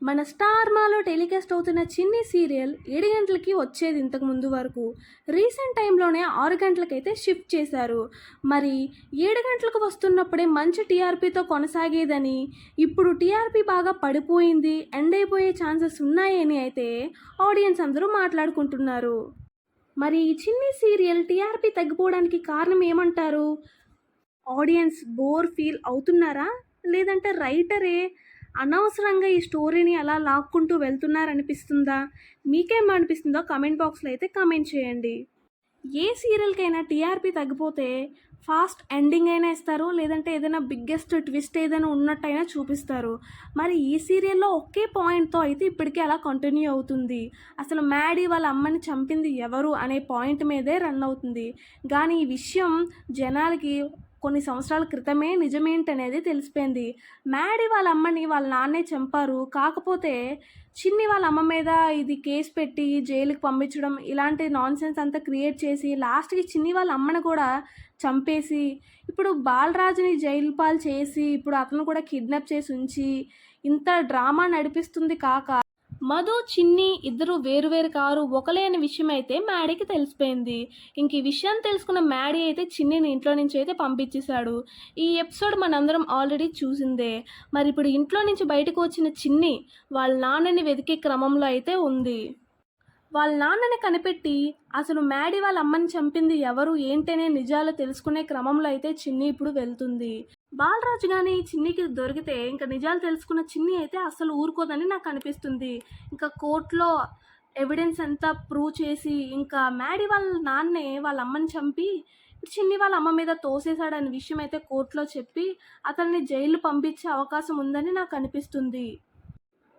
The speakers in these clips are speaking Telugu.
మన స్టార్ మాలో టెలికాస్ట్ అవుతున్న చిన్ని సీరియల్ 7 గంటలకి వచ్చేది ఇంతకు ముందు వరకు. రీసెంట్ టైంలోనే 6 గంటలకైతే షిఫ్ట్ చేశారు. మరి 7 గంటలకు వస్తున్నప్పుడే మంచి టీఆర్పీతో కొనసాగేదని, ఇప్పుడు టీఆర్పీ బాగా పడిపోయింది, ఎండ్ అయిపోయే ఛాన్సెస్ ఉన్నాయని అయితే ఆడియన్స్ అందరూ మాట్లాడుకుంటున్నారు. మరి ఈ చిన్ని సీరియల్ టీఆర్పీ తగ్గిపోవడానికి కారణం ఏమంటారు? ఆడియన్స్ బోర్ ఫీల్ అవుతున్నారా? లేదంటే రైటరే అనవసరంగా ఈ స్టోరీని అలా లాక్కుంటూ వెళ్తున్నారనిపిస్తుందా? మీకేమనిపిస్తుందో కమెంట్ బాక్స్లో అయితే కమెంట్ చేయండి. ఏ సీరియల్కైనా టీఆర్పీ తగ్గిపోతే ఫాస్ట్ ఎండింగ్ అయినా ఇస్తారు, లేదంటే ఏదైనా బిగ్గెస్ట్ ట్విస్ట్ ఏదైనా ఉన్నట్టయినా చూపిస్తారు. మరి ఈ సీరియల్లో ఒకే పాయింట్తో అయితే ఇప్పటికీ అలా కంటిన్యూ అవుతుంది. అసలు మ్యాడీ వాళ్ళ అమ్మని చంపింది ఎవరు అనే పాయింట్ మీదే రన్ అవుతుంది. కానీ ఈ విషయం జనాలకి కొన్ని సంవత్సరాల క్రితమే నిజమేంటనేది తెలిసిపోయింది. మ్యాడీ వాళ్ళ అమ్మని వాళ్ళ నాన్నే చంపారు. కాకపోతే చిన్ని వాళ్ళ అమ్మ మీద ఇది కేసు పెట్టి జైలుకి పంపించడం, ఇలాంటి నాన్సెన్స్ అంతా క్రియేట్ చేసి లాస్ట్కి చిన్ని వాళ్ళ అమ్మని కూడా చంపేసి, ఇప్పుడు బాలరాజుని జైలు పాలు చేసి, ఇప్పుడు అతను కూడా కిడ్నాప్ చేసి ఉంచి ఇంత డ్రామా నడిపిస్తుంది కాక, మధు చిన్ని ఇద్దరు వేరు కారు ఒకలే అనే విషయం అయితే మ్యాడీకి తెలిసిపోయింది. ఇంక ఈ విషయాన్ని తెలుసుకున్న మ్యాడీ అయితే చిన్నిని ఇంట్లో నుంచి అయితే పంపించేశాడు. ఈ ఎపిసోడ్ మనందరం ఆల్రెడీ చూసిందే. మరి ఇప్పుడు ఇంట్లో నుంచి బయటకు వచ్చిన చిన్ని వాళ్ళ నాన్నని వెతికే క్రమంలో అయితే ఉంది. వాళ్ళ నాన్నని కనిపెట్టి అసలు మ్యాడీ వాళ్ళ అమ్మని చంపింది ఎవరు ఏంటనే నిజాలు తెలుసుకునే క్రమంలో అయితే చిన్ని ఇప్పుడు వెళ్తుంది. బాలరాజు కానీ చిన్నికి దొరికితే ఇంకా నిజాలు తెలుసుకున్న చిన్ని అయితే అసలు ఊరుకోదని నాకు అనిపిస్తుంది. ఇంకా కోర్టులో ఎవిడెన్స్ అంతా ప్రూవ్ చేసి ఇంకా మ్యాడీ వాళ్ళ నాన్నే వాళ్ళ అమ్మని చంపి చిన్ని వాళ్ళ అమ్మ మీద తోసేశాడనే విషయం అయితే కోర్టులో చెప్పి అతన్ని జైలు పంపించే అవకాశం ఉందని నాకు అనిపిస్తుంది.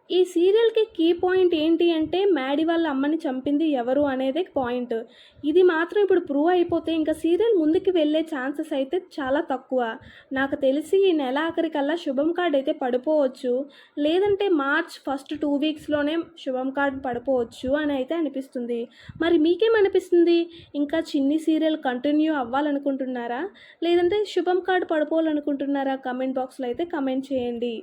ఈ సీరియల్కి కీ పాయింట్ ఏంటి అంటే మ్యాడీ వాళ్ళ అమ్మని చంపింది ఎవరు అనేదే పాయింట్. ఇది మాత్రం ఇప్పుడు ప్రూవ్ అయిపోతే ఇంకా సీరియల్ ముందుకు వెళ్ళే ఛాన్సెస్ అయితే చాలా తక్కువ. నాకు తెలిసి ఈ నెల ఆఖరికల్లా శుభం కార్డ్ అయితే పడిపోవచ్చు, లేదంటే మార్చ్ ఫస్ట్ 2 వీక్స్లోనే శుభం కార్డ్ పడిపోవచ్చు అని అయితే అనిపిస్తుంది. మరి మీకేమనిపిస్తుంది? ఇంకా చిన్ని సీరియల్ కంటిన్యూ అవ్వాలనుకుంటున్నారా, లేదంటే శుభం కార్డ్ పడిపోవాలనుకుంటున్నారా? కమెంట్ బాక్స్లో అయితే కమెంట్ చేయండి.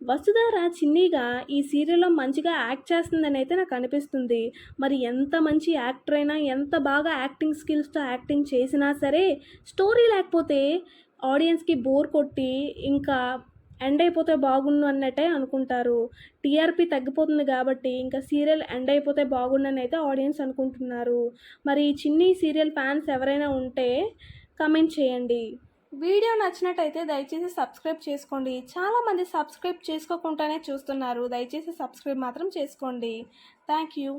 వసుధార చిన్నిగా ఈ సీరియల్లో మంచిగా యాక్ట్ చేస్తుందని అయితే నాకు అనిపిస్తుంది. మరి ఎంత మంచి యాక్టర్ అయినా, ఎంత బాగా యాక్టింగ్ స్కిల్స్తో యాక్టింగ్ చేసినా సరే స్టోరీ లేకపోతే ఆడియన్స్కి బోర్ కొట్టి ఇంకా ఎండ్ అయిపోతే బాగుండు అన్నట్టే అనుకుంటారు. టీఆర్పీ తగ్గిపోతుంది కాబట్టి ఇంకా సీరియల్ ఎండ్ అయిపోతే బాగుండని అయితే ఆడియన్స్ అనుకుంటున్నారు. మరి చిన్ని సీరియల్ ఫ్యాన్స్ ఎవరైనా ఉంటే కమెంట్ చేయండి. వీడియో నచ్చినట్టయితే దయచేసి సబ్స్క్రైబ్ చేసుకోండి. చాలామంది సబ్స్క్రైబ్ చేసుకోకుండానే చూస్తున్నారు. దయచేసి సబ్స్క్రైబ్ మాత్రం చేసుకోండి. Thank you.